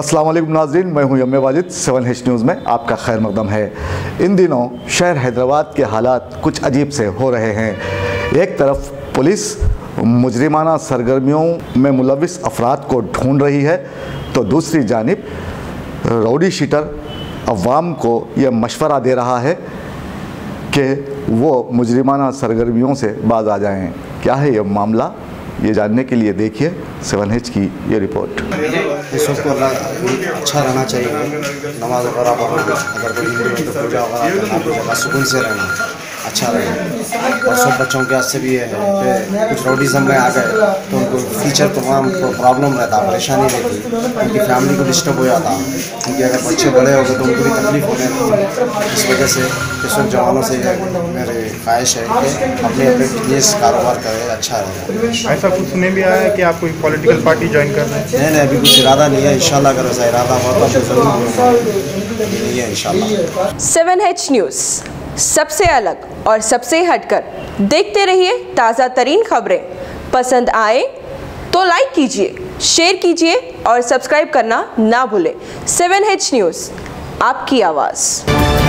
अस्सलाम वालेकुम नाज़रीन, मैं हूं यम्मे वाजिद। 7H न्यूज़ में आपका खैर मकदम है। इन दिनों शहर हैदराबाद के हालात कुछ अजीब से हो रहे हैं। एक तरफ पुलिस मुजरिमाना सरगर्मियों में मुलविस अफराद को ढूंढ रही है, तो दूसरी जानिब राउडी शीटर अवाम को यह मशवरा दे रहा है कि वो मुजरिमाना सरगर्मियों से बाज आ जाएं। क्या है ये मामला, ये जानने के लिए देखिए 7H की ये रिपोर्ट। सबको अच्छा रहना चाहिए, नमाज वगैरह पढ़ना, अगर कोई हिंदू तो पूजा वगैरह करना, अपनी जगह सुकून से रहना, अच्छा रहे। और सब बच्चों के हाथ से भी है कि कुछ राउडीज़म में आ गए तो उनको फ्यूचर तमाम प्रॉब्लम रहता, परेशानी रहती, उनकी फैमिली को डिस्टर्ब हो जाता, क्योंकि अगर बच्चे बड़े हो गए तो उनको भी तकलीफ होने लगती। इस वजह से इस वक्त जवानों से मेरी ख्वाहिश है कि अपने अपने बिजनेस कारोबार करें, अच्छा रहे। ऐसा कुछ सुनने भी आया है कि आप कोई पॉलिटिकल पार्टी ज्वाइन कर रहे हैं? नहीं, अभी कुछ इरादा नहीं है। इंशाल्लाह अगर वैसा इरादा हुआ तो ज़रूर नहीं है इंशाल्लाह। 7H न्यूज़, सबसे अलग और सबसे हटकर। देखते रहिए ताज़ा तरीन खबरें। पसंद आए तो लाइक कीजिए, शेयर कीजिए और सब्सक्राइब करना ना भूलें। 7H न्यूज़, आपकी आवाज़।